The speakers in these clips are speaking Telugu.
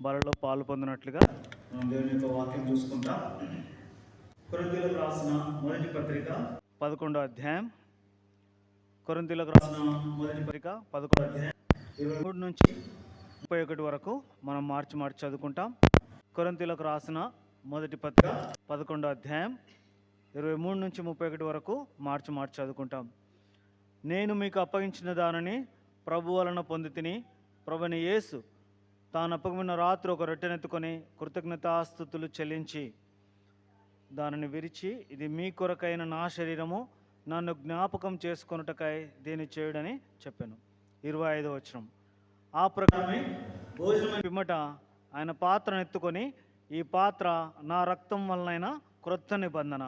బలలో పాలు పొందినట్లుగా మనం దేవుని యొక్క వాక్యం చూసుకుంటాం. కొరింథీయులకు రాసిన మొదటి పత్రిక 11వ అధ్యాయం. కొరింథీయులకు రాసిన మొదటి పత్రిక 11వ అధ్యాయం 23 నుంచి 31 వరకు మనం మార్చి చదువుకుంటాం. కొరింథీయులకు రాసిన మొదటి పత్రిక 11వ అధ్యాయం 23 నుంచి 31 వరకు మార్చి చదువుకుంటాం. నేను మీకు అప్పగించిన దానిని ప్రభు వలన పొంది తిని, ప్రభువైన యేసు తాను అప్పగిన రాత్రి ఒక రొట్టెనెత్తుకొని కృతజ్ఞతాస్తుతులు చెల్లించి దానిని విరిచి, ఇది మీ కొరకైన నా శరీరము, నన్ను జ్ఞాపకం చేసుకొనుటకై దీన్ని చేయుడని చెప్పాను. 25వ వచనం. ఆ ప్రకారమే భోజనం పిమ్మట ఆయన పాత్రను ఎత్తుకొని, ఈ పాత్ర నా రక్తం వలనైన క్రొత్త నిబంధన,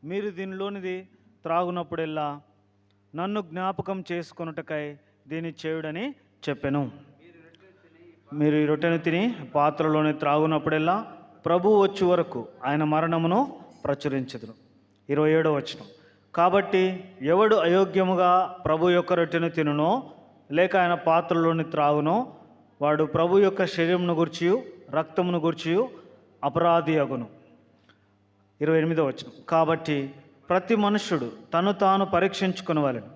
మీరు దీనిలోనిది త్రాగునప్పుడెల్లా నన్ను జ్ఞాపకం చేసుకొనుటకై దీన్ని చేయుడని చెప్పాను. మీరు ఈ రొట్టెను తిని పాత్రలోని త్రాగునప్పుడెల్లా ప్రభు వచ్చే వరకు ఆయన మరణమును ప్రచురించెదరు. 27వ వచనం. కాబట్టి ఎవడు అయోగ్యముగా ప్రభు యొక్క రొట్టెను తినునో లేక ఆయన పాత్రలోని త్రాగునో వాడు ప్రభు యొక్క శరీరమును గూర్చియు రక్తమును గూర్చియు అపరాధి అగును. 28వ వచనం. కాబట్టి ప్రతి మనుష్యుడు తను తాను పరీక్షించుకొనవలెను,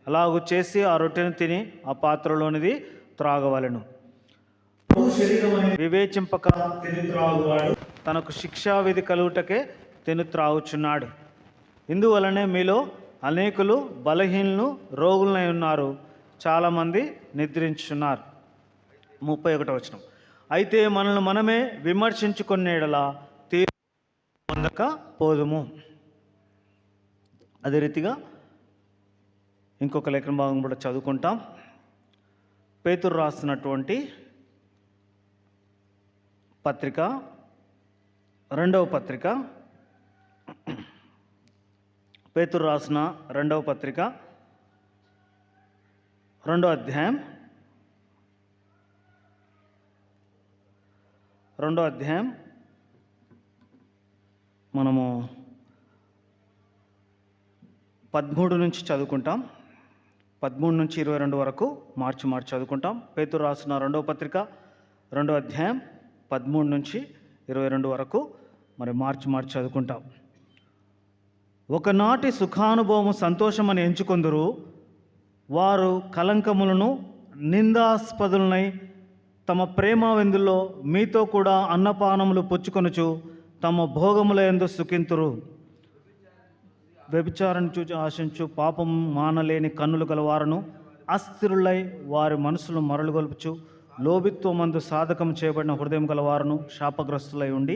అలాగూ చేసి ఆ రొట్టెను తిని ఆ పాత్రలోనిది త్రాగవలెను. వివేచింపక తిని త్రాగువాడు తనకు శిక్షావిధి కలుగుటకే తిని త్రాగుచున్నాడు. ఇందువలనే మీలో అనేకులు బలహీనులు రోగులై ఉన్నారు, చాలామంది నిద్రించున్నారు. 31వ వచనం. అయితే మనల్ని మనమే విమర్శించుకునేలా తీర్పు పొందక పోదుము. అదే రీతిగా ఇంకొక లేఖన భాగం కూడా చదువుకుంటాం. పేతురు రాస్తున్నటువంటి పత్రిక, 2వ పత్రిక, పేతురు రాసిన 2వ పత్రిక 2వ అధ్యాయం 2వ అధ్యాయం మనము 13 నుంచి చదువుకుంటాం. 13 నుంచి 22 వరకు మార్చి చదువుకుంటాం. పేతురు రాసిన 2వ పత్రిక 2వ అధ్యాయం 13 నుంచి 22 వరకు మరి మార్చి చదువుకుంటాం. ఒకనాటి సుఖానుభవము సంతోషమని ఎంచుకొందురు, వారు కలంకములను నిందాస్పదులనై తమ ప్రేమ విందుల్లో మీతో కూడా అన్నపానములు పుచ్చుకొనుచు తమ భోగముల యందు సుఖింతురు. వ్యభిచారం చూచి ఆశించు పాపం మానలేని కన్నులు గలవారును అస్థిరులై వారి మనసులు మరలుగొల్పుచు లోభిత్వమందు సాధకం చేయబడిన హృదయం గలవారును శాపగ్రస్తులై ఉండి.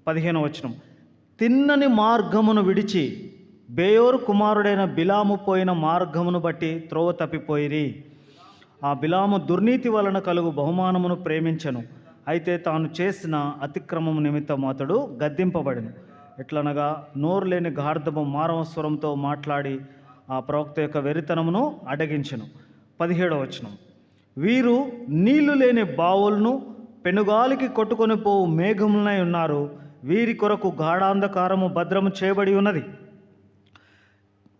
15వ వచనం. తిన్నని మార్గమును విడిచి బేయోరు కుమారుడైన బిలాము పోయిన మార్గమును బట్టి త్రోవ తప్పిపోయిరి. ఆ బిలాము దుర్నీతి వలన కలుగు బహుమానమును ప్రేమించెను, అయితే తాను చేసిన అతిక్రమము నిమిత్తం అతడు గద్దింపబడెను. ఎట్లనగా నోరు లేని గార్ధము మారవ స్వరంతో మాట్లాడి ఆ ప్రవక్త యొక్క వెరితనమును అడగించెను. 17వ వచనం. వీరు నీళ్లు లేని బావులను పెనుగాలికి కొట్టుకొని పోవు మేఘములై ఉన్నారు, వీరి కొరకు గాఢాంధకారము భద్రము చేయబడి ఉన్నది.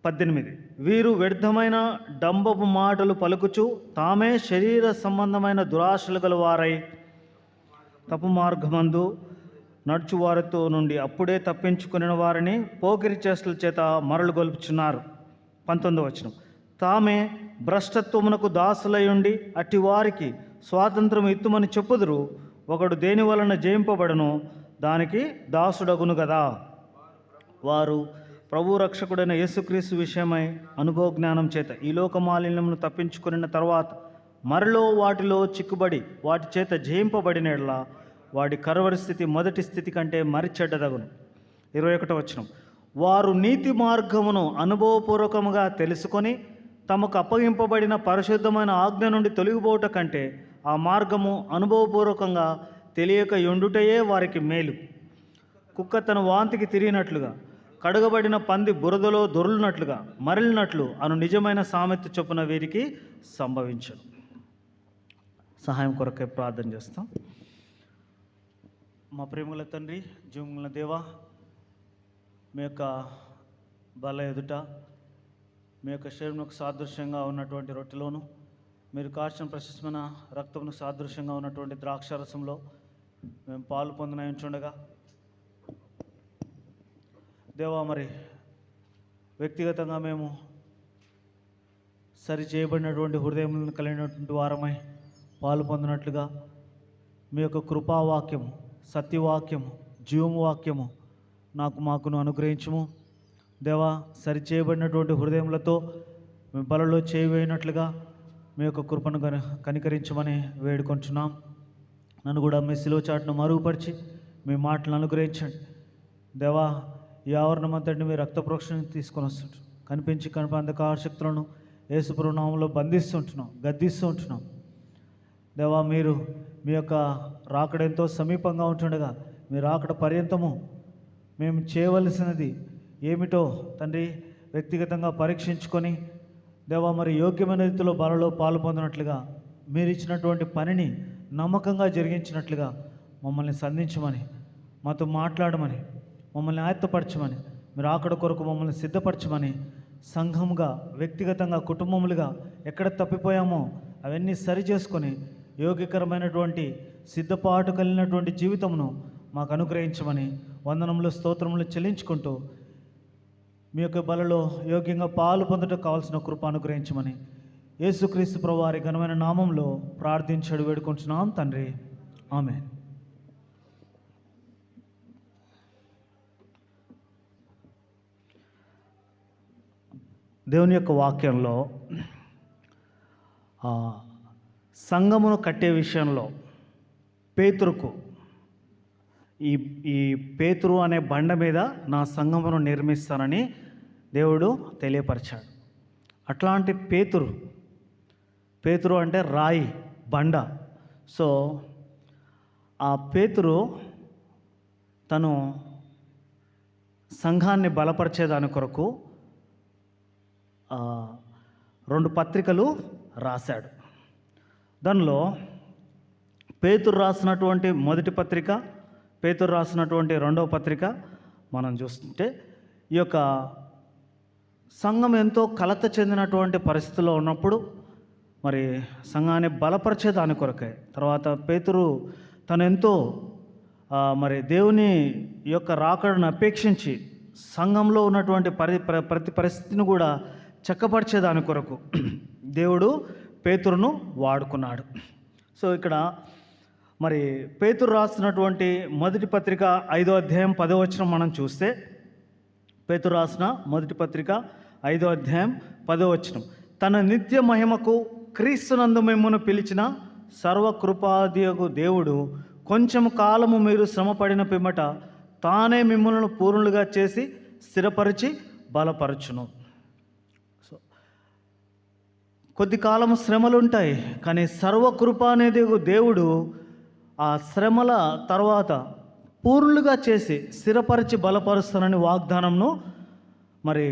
18. వీరు వ్యర్థమైన డంబపు మాటలు పలుకుచు తామే శరీర సంబంధమైన దురాశలు గల వారై తప్పు మార్గమందు నడుచువారితో నుండి అప్పుడే తప్పించుకుని వారిని పోకిరి చేష్టల చేత మరలు గొల్పుచున్నారు. 19వ వచనం. తామే భ్రష్టత్వమునకు దాసులై ఉండి అట్టి వారికి స్వాతంత్రం ఇత్తుమని చెప్పుదురు. ఒకడు దేని వలన జయింపబడను దానికి దాసుడగును గదా. వారు ప్రభు రక్షకుడైన యేసుక్రీస్తు విషయమై అనుభవ జ్ఞానం చేత ఈ లోక మాలిన్యమును తప్పించుకున్న తర్వాత మరలో వాటిలో చిక్కుబడి వాటి చేత జయింపబడినట్లా వాడి కరవరి స్థితి మొదటి స్థితి కంటే మరి చెడ్డదగును. 21వ వచనం. వారు నీతి మార్గమును అనుభవపూర్వకముగా తెలుసుకొని తమకు అప్పగింపబడిన పరిశుద్ధమైన ఆజ్ఞ నుండి తొలగిపోవట కంటే ఆ మార్గము అనుభవపూర్వకంగా తెలియక ఎండుటయే వారికి మేలు. కుక్క తన వాంతికి తిరిగినట్లుగా కడగబడిన పంది బురదలో దొర్లినట్లుగా మరలినట్లు అను నిజమైన సామెత చొప్పున వీరికి సంభవించను. సహాయం కొరకే ప్రార్థన చేస్తాం. మా ప్రేమల తండ్రి, జీవముల దేవా, మీ యొక్క బల ఎదుట మీ యొక్క శరీరంకు సాదృశ్యంగా ఉన్నటువంటి రొట్టెలోను మీరు కార్చిన ప్రశస్తమైన రక్తమును సాదృశ్యంగా ఉన్నటువంటి ద్రాక్షారసంలో మేము పాలు పొందినచుండగా దేవా, మరి వ్యక్తిగతంగా మేము సరి చేయబడినటువంటి హృదయములను కలిగినటువంటి వారమై పాలు పొందినట్లుగా మీ యొక్క కృపావాక్యము, సత్యవాక్యము, జీవము వాక్యము మాకును అనుగ్రహించుము దేవా. సరి చేయబడినటువంటి హృదయములతో మీ బలలో చేయవేయనట్లుగా మీ యొక్క కృపను కనికరించమని వేడుకొంచున్నాం. నన్ను కూడా మీ శిలువ చాటును మరుగుపరిచి మీ మాటలను అనుగ్రహించండి దేవా. ఈ ఆవరణం అంతటిని మీ రక్త ప్రోక్షణ తీసుకొని వస్తుంటాం. కనిపించి అంధకార శక్తులను యేసుప్రభు నామములో బంధిస్తుంటున్నాం, గద్దిస్తూ ఉంటున్నాం దేవా. మీరు మీ యొక్క రాకడ ఎంతో సమీపంగా ఉంటుండగా మీ రాకడ పర్యంతము మేము చేయవలసినది ఏమిటో తండ్రి వ్యక్తిగతంగా పరీక్షించుకొని దేవా, మరి యోగ్యమైన రీతిలో బలలో పాలు పొందినట్లుగా మీరు ఇచ్చినటువంటి పనిని నమ్మకంగా జరిగించినట్లుగా మమ్మల్ని సంధించమని, మాతో మాట్లాడమని, మమ్మల్ని ఆయత్తపరచమని, మీరు ఆకడ కొరకు మమ్మల్ని సిద్ధపరచమని, సంఘముగా, వ్యక్తిగతంగా, కుటుంబములుగా ఎక్కడ తప్పిపోయామో అవన్నీ సరి చేసుకొని యోగ్యకరమైనటువంటి సిద్ధపాటు కలిగినటువంటి జీవితమును మాకు అనుగ్రహించమని వందనములు, స్తోత్రములు చెల్లించుకుంటూ మీ యొక్క బలలో యోగ్యంగా పాలు పొందటకు కావాల్సిన కృప అనుగ్రహించమని యేసుక్రీస్తు ప్రభువు వారి ఘనమైన నామంలో ప్రార్థించడు వేడుకుంటున్నాం తండ్రి, ఆమేన్. దేవుని యొక్క వాక్యంలో సంఘమును కట్టే విషయంలో పేతురుకు ఈ పేతురు అనే బండ మీద నా సంఘమును నిర్మిస్తానని దేవుడు తెలియపరిచాడు. అట్లాంటి పేతురు అంటే రాయి, బండ. సో ఆ పేతురు తను సంఘాన్ని బలపరిచేదాని కొరకు 2 పత్రికలు రాశాడు. దానిలో పేతురు రాసినటువంటి మొదటి పత్రిక, పేతురు రాసినటువంటి 2వ పత్రిక మనం చూస్తుంటే ఈ యొక్క సంఘం ఎంతో కలత చెందినటువంటి పరిస్థితిలో ఉన్నప్పుడు మరి సంఘాన్ని బలపరిచే దాని కొరకే. తర్వాత పేతురు తను ఎంతో మరి దేవుని యొక్క రాకడను అపేక్షించి సంఘంలో ఉన్నటువంటి ప్రతి పరిస్థితిని కూడా చక్కపరిచే దాని కొరకు దేవుడు పేతురును వాడుకున్నాడు. సో ఇక్కడ మరి పేతురు రాసినటువంటి మొదటి పత్రిక 5వ అధ్యాయం 10వ వచనం మనం చూస్తే, పేతురు రాసిన మొదటి పత్రిక 5వ అధ్యాయం 10వ వచనం, తన నిత్య మహిమకు క్రీస్తునందు మిమ్మును పిలిచిన సర్వకృపాదియగు దేవుడు కొంచెం కాలము మీరు శ్రమపడిన పిమ్మట తానే మిమ్మల్ని పూర్ణులుగా చేసి స్థిరపరిచి బలపరచును. సో కొద్ది కాలం శ్రమలు ఉంటాయి, కానీ సర్వకృప అనేది దేవుడు ఆ శ్రమల తర్వాత పూర్ణులుగా చేసి స్థిరపరిచి బలపరుస్తానని వాగ్దానంను మరి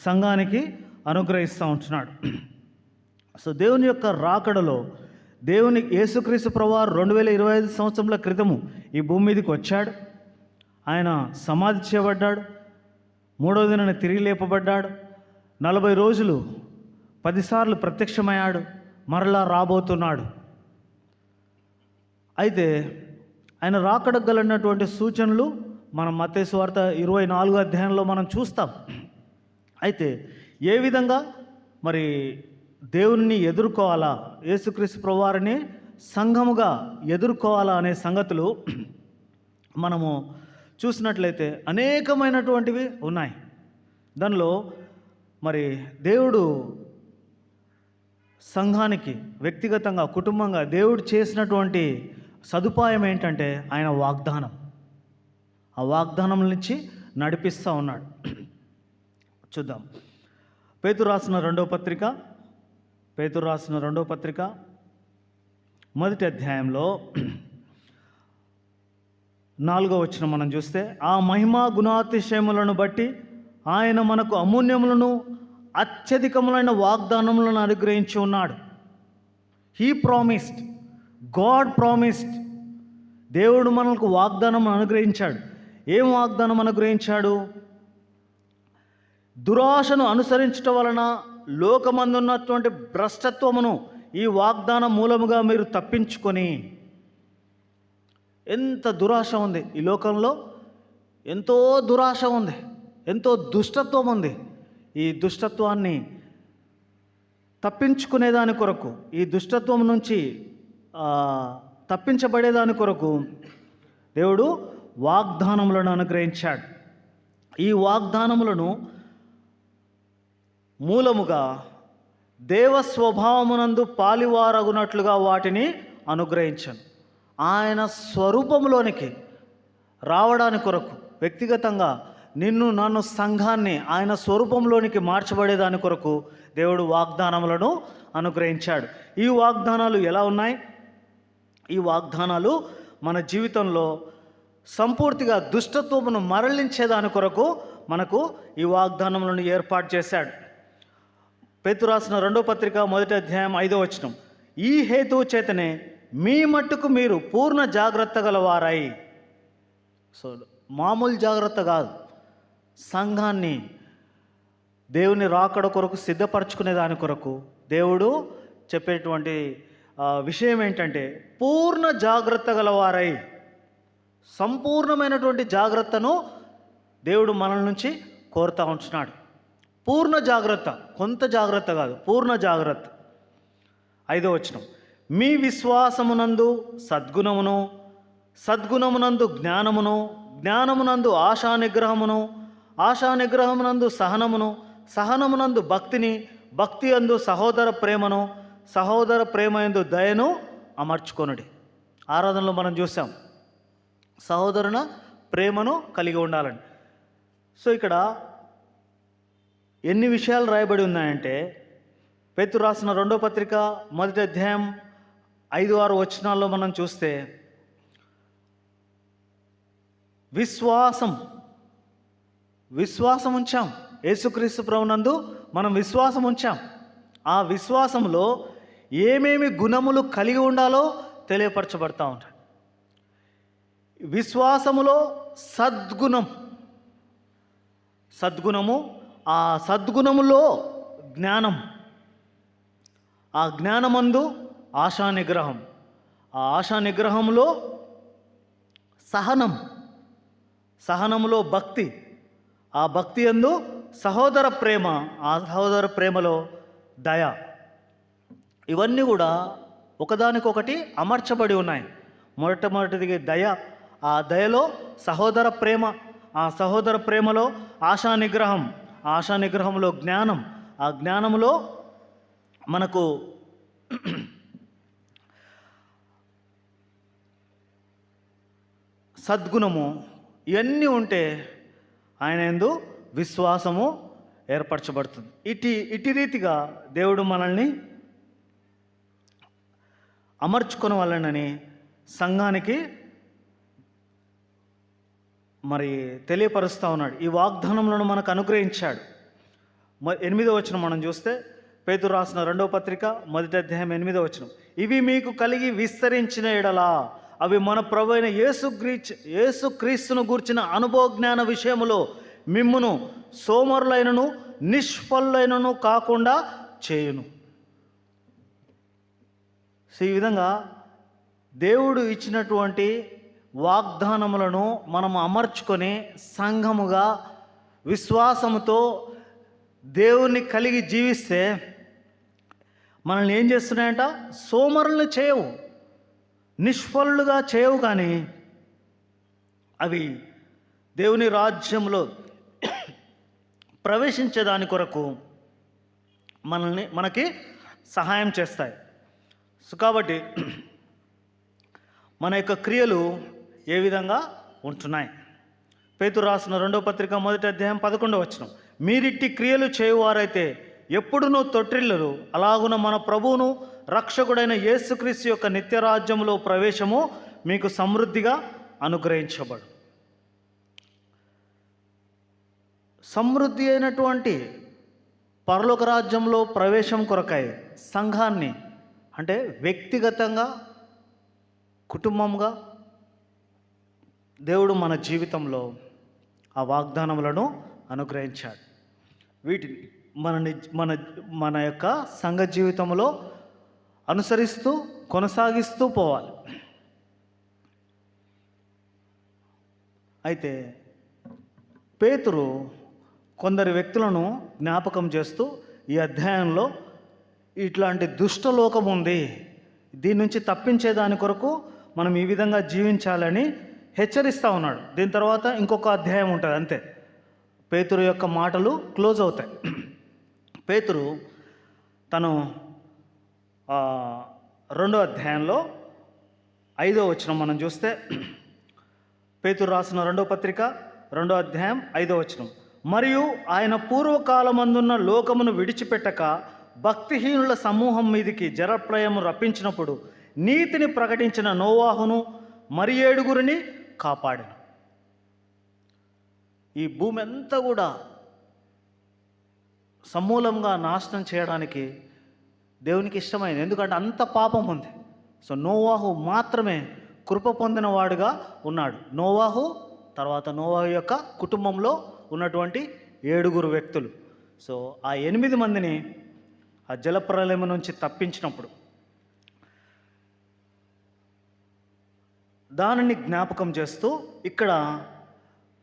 సంఘానికి అనుగ్రహిస్తూ ఉంటున్నాడు. సో దేవుని యొక్క రాకడలో దేవుని యేసుక్రీస్తు ప్రభువారు 2025 సంవత్సరాల క్రితము ఈ భూమి మీదకి వచ్చాడు. ఆయన సమాధి చేయబడ్డాడు, 3వ దినాన తిరిగి లేపబడ్డాడు, 40 రోజులు 10 సార్లు ప్రత్యక్షమయ్యాడు, మరలా రాబోతున్నాడు. అయితే ఆయన రాకడకు గలనటువంటి సూచనలు మనం మత్తయి సువార్త 24వ అధ్యాయంలో మనం చూస్తాం. అయితే ఏ విధంగా మరి దేవుని ఎదుర్కోవాలా, యేసుక్రీస్తు ప్రభువారిని సంఘముగా ఎదుర్కోవాలా అనే సంగతులు మనము చూసినట్లయితే అనేకమైనటువంటివి ఉన్నాయి. దానిలో మరి దేవుడు సంఘానికి వ్యక్తిగతంగా, కుటుంబంగా దేవుడు చేసినటువంటి సదుపాయం ఏంటంటే ఆయన వాగ్దానం. ఆ వాగ్దానం నుంచి నడిపిస్తూ ఉన్నాడు. చూద్దాం. పేతురు రాసిన 2వ పత్రిక మొదటి అధ్యాయంలో 4వ వచనం మనం చూస్తే, ఆ మహిమా గుణాతిశయములను బట్టి ఆయన మనకు అమూల్యములను అత్యధికములైన వాగ్దానములను అనుగ్రహించి ఉన్నాడు. He promised, God promised. దేవుడు మనకు వాగ్దానం అనుగ్రహించాడు. ఏం వాగ్దానం అనుగ్రహించాడు? దురాశను అనుసరించటం వలన లోకమందున్నటువంటి భ్రష్టత్వమును ఈ వాగ్దానం మూలముగా మీరు తప్పించుకొని, ఎంత దురాశ ఉంది ఈ లోకంలో, ఎంతో దురాశ ఉంది, ఎంతో దుష్టత్వం ఉంది. ఈ దుష్టత్వాన్ని తప్పించుకునేదాని కొరకు, ఈ దుష్టత్వం నుంచి తప్పించబడేదాని కొరకు దేవుడు వాగ్దానములను అనుగ్రహించాడు. ఈ వాగ్దానములను మూలముగా దేవ స్వభావమునందు పాలివారగునట్లుగా వాటిని అనుగ్రహించాను. ఆయన స్వరూపంలోనికి రావడానికి కొరకు, వ్యక్తిగతంగా నిన్ను నన్ను సంఘాన్ని ఆయన స్వరూపంలోనికి మార్చబడేదాని కొరకు దేవుడు వాగ్దానములను అనుగ్రహించాడు. ఈ వాగ్దానాలు ఎలా ఉన్నాయి? ఈ వాగ్దానాలు మన జీవితంలో సంపూర్తిగా దుష్టత్వమును మరలించేదాని కొరకు మనకు ఈ వాగ్దానములను ఏర్పాటు చేశాడు. పేతురు రాసిన 2వ పత్రిక 1వ అధ్యాయం 5వ వచనం, ఈ హేతువు చేతనే మీ మట్టుకు మీరు పూర్ణ జాగ్రత్త గలవారై. సో మామూలు జాగ్రత్త కాదు, సంఘాన్ని దేవుని రాకడ కొరకు సిద్ధపరచుకునే దాని కొరకు దేవుడు చెప్పేటువంటి విషయం ఏంటంటే, పూర్ణ జాగ్రత్త గలవారై. సంపూర్ణమైనటువంటి జాగ్రత్తను దేవుడు మనల నుంచి కోరుతూ ఉంటున్నాడు. పూర్ణ జాగ్రత్త, కొంత జాగ్రత్త కాదు, పూర్ణ జాగ్రత్త. 5వ వచనం, మీ విశ్వాసమునందు సద్గుణమును, సద్గుణమునందు జ్ఞానమును, జ్ఞానమునందు ఆశానిగ్రహమును, ఆశానిగ్రహమునందు సహనమును, సహనమునందు భక్తిని, భక్తి యందు సహోదర ప్రేమను, సహోదర ప్రేమ యందు దయను అమర్చుకొనుడి. ఆరాధనలో మనం చూసాం సహోదరున ప్రేమను కలిగి ఉండాలని. సో ఇక్కడ ఎన్ని విషయాలు రాయబడి ఉన్నాయంటే, పేతురు రాసిన 2వ పత్రిక 1వ అధ్యాయం 5-6 వచనాల్లో మనం చూస్తే, విశ్వాసం ఉంచాం. యేసుక్రీస్తు ప్రభునందు మనం విశ్వాసం ఉంచాం. ఆ విశ్వాసంలో ఏమేమి గుణములు కలిగి ఉండాలో తెలియపరచబడతా ఉంటాయి. విశ్వాసములో సద్గుణము, ఆ సద్గుణములో జ్ఞానం, ఆ జ్ఞానమందు ఆశానిగ్రహం, ఆ ఆశానిగ్రహంలో సహనములో భక్తి, ఆ భక్తి యందు సహోదర ప్రేమ, ఆ సహోదర ప్రేమలో దయ. ఇవన్నీ కూడా ఒకదానికొకటి అమర్చబడి ఉన్నాయి. మొట్టమొదటిది దయ, ఆ దయలో సహోదర ప్రేమ, ఆ సహోదర ప్రేమలో ఆశానిగ్రహం, ఆ ఆశానిగ్రహంలో జ్ఞానం, ఆ జ్ఞానంలో మనకు సద్గుణము, ఇవన్నీ ఉంటే ఆయన యందు విశ్వాసము ఏర్పరచబడుతుంది. ఇటు రీతిగా దేవుడు మనల్ని అమర్చుకునే వాళ్ళని సంఘానికి మరి తెలియపరుస్తూ ఉన్నాడు. ఈ వాగ్దానములను మనకు అనుగ్రహించాడు. 8వ వచనం మనం చూస్తే, పేతురు రాసిన 2వ పత్రిక 1వ అధ్యాయం 8వ వచనం, ఇవి మీకు కలిగి విస్తరించిన ఎడలా అవి మన ప్రభువైన యేసుక్రీస్తును గూర్చిన అనుభవ జ్ఞాన విషయములో మిమ్మును సోమరులైనను నిష్ఫలులైనను కాకుండా చేయును. సో ఈ విధంగా దేవుడు ఇచ్చినటువంటి వాగ్దానములను మనం అమర్చుకొని సంఘముగా విశ్వాసముతో దేవుణ్ణి కలిగి జీవిస్తే మనల్ని ఏం చేస్తున్నాయంట? సోమరులను చేయవు, నిష్ఫలులుగా చేయవు, కానీ అవి దేవుని రాజ్యంలో ప్రవేశించేదాని కొరకు మనకి సహాయం చేస్తాయి. సో కాబట్టి మన యొక్క క్రియలు ఏ విధంగా ఉంటున్నాయి? పేతురు రాసిన 2వ పత్రిక 1వ అధ్యాయం 11వ వచనం, మీరిట్టి క్రియలు చేయువారైతే ఎప్పుడునూ తొట్టిల్లరు, అలాగున మన ప్రభువును రక్షకుడైన యేసుక్రీస్తు యొక్క నిత్యరాజ్యంలో ప్రవేశము మీకు సమృద్ధిగా అనుగ్రహించబడు. సమృద్ధి అయినటువంటి పరలోక రాజ్యంలో ప్రవేశం కొరకై సంఘాన్ని, అంటే వ్యక్తిగతంగా కుటుంబంగా దేవుడు మన జీవితంలో ఆ వాగ్దానములను అనుగ్రహించాడు. వీటిని మన యొక్క సంఘ జీవితంలో అనుసరిస్తూ కొనసాగిస్తూ పోవాలి. అయితే పేతురు కొందరు వ్యక్తులను జ్ఞాపకం చేస్తూ ఈ అధ్యాయంలో ఇట్లాంటి దుష్టలోకం ఉంది, దీని నుంచి తప్పించేదాని కొరకు మనం ఈ విధంగా జీవించాలని హెచ్చరిస్తూ ఉన్నాడు. దీని తర్వాత ఇంకొక అధ్యాయం ఉంటుంది, అంతే. పేతురు యొక్క మాటలు క్లోజ్ అవుతాయి. పేతురు తను 2వ అధ్యాయంలో 5వ వచనం మనం చూస్తే, పేతురు రాసిన 2వ పత్రిక 2వ అధ్యాయం 5వ వచనం, మరియు ఆయన పూర్వకాలమందున్న లోకమును విడిచిపెట్టక భక్తిహీనుల సమూహం మీదికి జలప్రళయము రప్పించినప్పుడు నీతిని ప్రకటించిన నోవాహును మరి 7 కాపాడెను. ఈ భూమి అంతా కూడా సమూలంగా నాశనం చేయడానికి దేవునికి ఇష్టమైంది, ఎందుకంటే అంత పాపం ఉంది. సో నోవాహు మాత్రమే కృప పొందిన వాడుగా ఉన్నాడు. నోవాహు తర్వాత నోవాహు యొక్క కుటుంబంలో ఉన్నటువంటి 7 వ్యక్తులు. సో ఆ 8 మందిని ఆ జలప్రలయం నుంచి తప్పించినప్పుడు దానిని జ్ఞాపకం చేస్తూ ఇక్కడ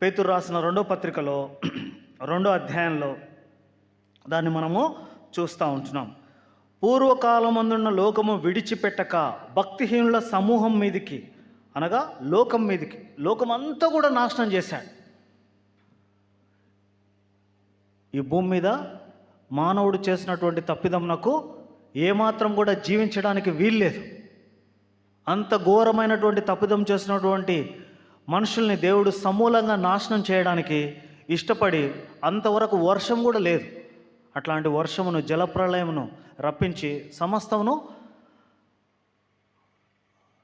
పేతురు రాసిన 2వ పత్రికలో 2వ అధ్యాయంలో దాన్ని మనము చూస్తూ ఉంటున్నాం. పూర్వకాలమందున్న లోకము విడిచిపెట్టక భక్తిహీనుల సమూహం మీదికి, అనగా లోకం మీదికి, లోకం అంతా కూడా నాశనం చేశాడు. ఈ భూమి మీద మానవుడు చేసినటువంటి తప్పిదమునకు ఏమాత్రం కూడా జీవించడానికి వీల్లేదు. అంత ఘోరమైనటువంటి తప్పిదం చేసినటువంటి మనుషుల్ని దేవుడు సమూలంగా నాశనం చేయడానికి ఇష్టపడి అంతవరకు వర్షం కూడా లేదు. అట్లాంటి వర్షమును, జలప్రళయమును రప్పించి సమస్తమును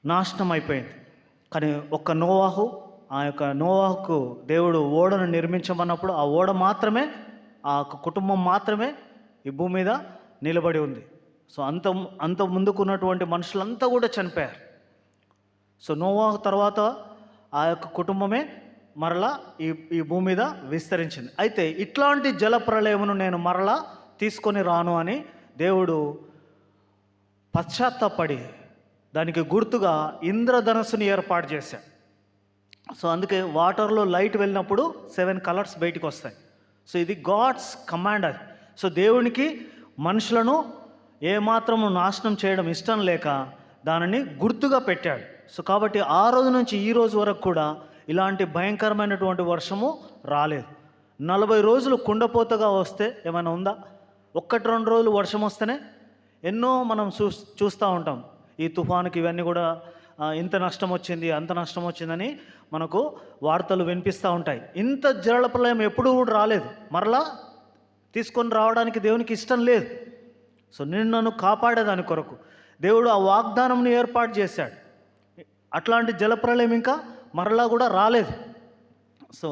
నాశనం అయిపోయింది. కానీ ఒక్క నోవాహు, ఆ యొక్క నోవాహుకు దేవుడు ఓడను నిర్మించమన్నప్పుడు ఆ ఓడ మాత్రమే, ఆ కుటుంబం మాత్రమే ఈ భూమి మీద నిలబడి ఉంది. సో అంత ముందుకున్నటువంటి మనుషులంతా కూడా చనిపోయారు. సో నోవాహు తర్వాత ఆ యొక్క కుటుంబమే మరలా ఈ భూమి మీద విస్తరించింది. అయితే ఇట్లాంటి జల ప్రళయమును నేను మరలా తీసుకొని రాను అని దేవుడు పశ్చాత్తాపడి దానికి గుర్తుగా ఇంద్రధనస్సుని ఏర్పాటు చేశాడు. సో అందుకే వాటర్లో లైట్ వెళ్ళినప్పుడు 7 కలర్స్ బయటికి వస్తాయి. సో ఇది గాడ్స్ కమాండ్ అది. సో దేవునికి మనుషులను ఏమాత్రము నాశనం చేయడం ఇష్టం లేక దానిని గుర్తుగా పెట్టాడు. సో కాబట్టి ఆ రోజు నుంచి ఈ రోజు వరకు కూడా ఇలాంటి భయంకరమైనటువంటి వర్షము రాలేదు. 40 రోజులు కుండపోతగా వస్తే ఏమైనా ఉందా? 1-2 రోజులు వర్షం వస్తేనే ఎన్నో మనం చూస్తూ ఉంటాం. ఈ తుఫానుకి ఇవన్నీ కూడా ఇంత నష్టం వచ్చింది, అంత నష్టం వచ్చిందని మనకు వార్తలు వినిపిస్తూ ఉంటాయి. ఇంత జలప్రళయం ఎప్పుడూ కూడా రాలేదు. మరలా తీసుకొని రావడానికి దేవునికి ఇష్టం లేదు. సో నిన్ను కాపాడేదాని కొరకు దేవుడు ఆ వాగ్దానంను ఏర్పాటు చేశాడు. అట్లాంటి జలప్రళయం ఇంకా మరలా కూడా రాలేదు. సో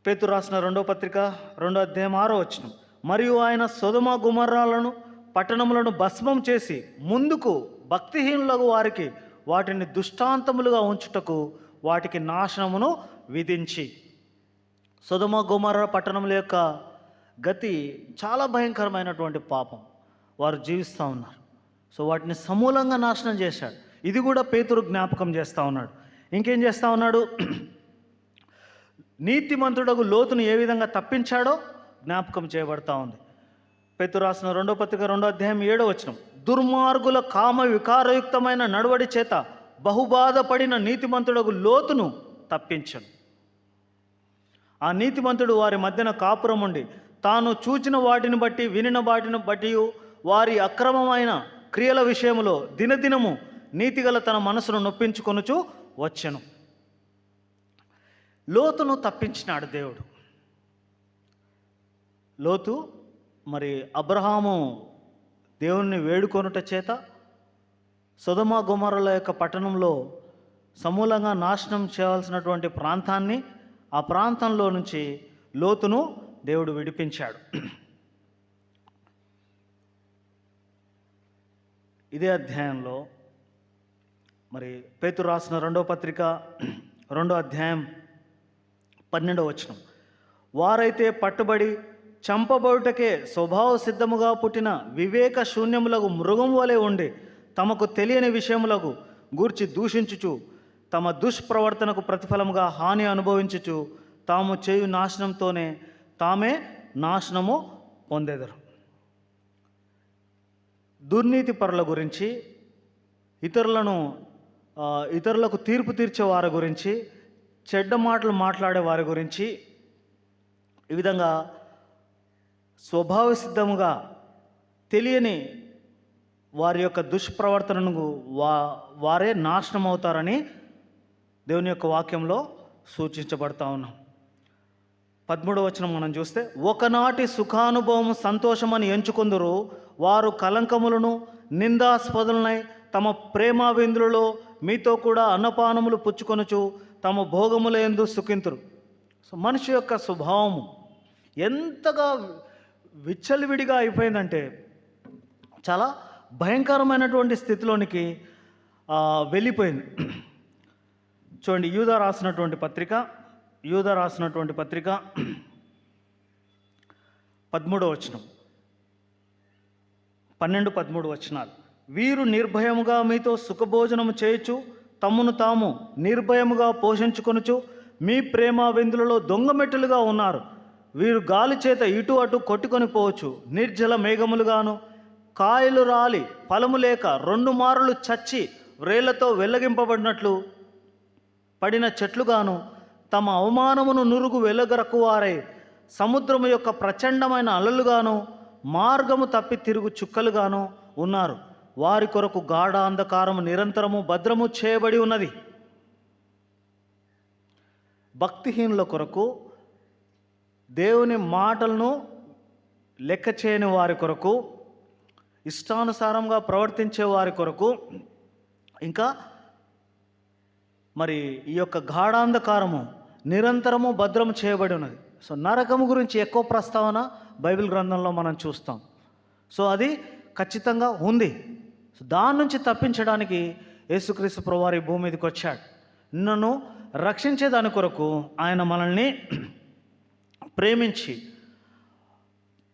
పేతురు రాసిన 2వ పత్రిక 2వ అధ్యాయం 6వ వచనం, మరియు ఆయన సొదొమ గొమొర్రాలను పట్టణములను భస్మం చేసి ముందుకు భక్తిహీనులకు వారికి వాటిని దృష్టాంతములుగా ఉంచుటకు వాటికి నాశనమును విధించి. సొదొమ గొమొర్రా పట్టణముల యొక్క గతి చాలా భయంకరమైనటువంటి పాపం వారు జీవిస్తూ ఉన్నారు. సో వాటిని సమూలంగా నాశనం చేశాడు. ఇది కూడా పేతురు జ్ఞాపకం చేస్తూ ఉన్నాడు. ఇంకేం చేస్తూ ఉన్నాడు? నీతిమంతుడగు లోతును ఏ విధంగా తప్పించాడో జ్ఞాపకం చేయబడతా ఉంది. పేతురు రాసిన 2వ పత్రిక 2వ అధ్యాయం 7వ వచనం, దుర్మార్గుల కామ వికారయుక్తమైన నడవడి చేత బహుబాధపడిన నీతిమంతుడగు లోతును తప్పించను. ఆ నీతిమంతుడు వారి మధ్యన కాపురం ఉండి తాను చూచిన వాటిని బట్టి వినిన వాటిని బట్టి వారి అక్రమమైన క్రియల విషయంలో దినదినము నీతిగల తన మనసును నొప్పించుకొనుచు వచ్చెను. లోతును తప్పించినాడు దేవుడు. లోతు మరి అబ్రహాము దేవుణ్ణి వేడుకొనుట చేత సొదొమ గొమొర్రాల యొక్క పట్టణంలో సమూలంగా నాశనం చేయాల్సినటువంటి ప్రాంతాన్ని, ఆ ప్రాంతంలో నుంచి లోతును దేవుడు విడిపించాడు. ఇదే అధ్యాయంలో మరి పేతురు రాసిన 2వ పత్రిక 2వ అధ్యాయం 12వ వచనం, వారైతే పట్టుబడి చంపబడుటకే స్వభావ సిద్ధముగా పుట్టిన వివేక శూన్యములకు మృగం వలె ఉండి తమకు తెలియని విషయములకు గూర్చి దూషించుచు తమ దుష్ప్రవర్తనకు ప్రతిఫలముగా హాని అనుభవించుచు తాము చేయు నాశనంతోనే తామే నాశనము పొందెదరు. దుర్నీతి పరుల గురించి, ఇతరులకు తీర్పు తీర్చే వారి గురించి, చెడ్డ మాటలు మాట్లాడే వారి గురించి, ఈ విధంగా స్వభావ సిద్ధముగా తెలియని వారి యొక్క దుష్ప్రవర్తనను వారే నాశనం అవుతారని దేవుని యొక్క వాక్యంలో సూచించబడతా ఉన్నాం. 13వ వచనం మనం చూస్తే, ఒకనాటి సుఖానుభవం సంతోషమని ఎంచుకొందురు, వారు కలంకములను నిందాస్పదులనై తమ ప్రేమావిందులలో మీతో కూడా అన్నపానములు పుచ్చుకొనుచు తమ భోగముల యందు సుఖింతురు. సో మనిషి యొక్క స్వభావము ఎంతగా విచ్చలవిడిగా అయిపోయిందంటే చాలా భయంకరమైనటువంటి స్థితిలోనికి వెళ్ళిపోయింది. చూడండి, యూదా రాసినటువంటి పత్రిక 13వ వచనం, 12-13 వచనాలు. వీరు నిర్భయముగా మీతో సుఖభోజనము చేయుచు తమ్మును తాము నిర్భయముగా పోషించుకొనుచు మీ ప్రేమ వెందులలో దొంగమెట్టులుగా ఉన్నారు. వీరు గాలి చేత ఇటు అటు కొట్టుకొని పోవచ్చు. నిర్జల మేఘములుగాను, కాయలు రాలి ఫలము లేక 2 మారులు చచ్చి వ్రేళ్లతో వెల్లగింపబడినట్లు పడిన చెట్లుగాను, తమ అవమానమును నురుగు వెలగరకువారై సముద్రము యొక్క ప్రచండమైన అలలుగాను, మార్గము తప్పి తిరుగు చుక్కలుగాను ఉన్నారు. వారి కొరకు గాఢ అంధకారము నిరంతరము భద్రము చేయబడి ఉన్నది. భక్తిహీనుల కొరకు, దేవుని మాటలను లెక్క చేయని వారి కొరకు, ఇష్టానుసారంగా ప్రవర్తించే వారి కొరకు, ఇంకా మరి ఈ యొక్క గాఢాంధకారము నిరంతరము భద్రము చేయబడి ఉన్నది. సో నరకము గురించి ఎక్కువ ప్రస్తావన బైబిల్ గ్రంథంలో మనం చూస్తాం. సో అది ఖచ్చితంగా ఉంది. సో దాని నుంచి తప్పించడానికి యేసుక్రీస్తు ప్రభువారు ఈ భూమి మీదకి వచ్చాడు. నన్ను రక్షించేదాని కొరకు ఆయన మనల్ని ప్రేమించి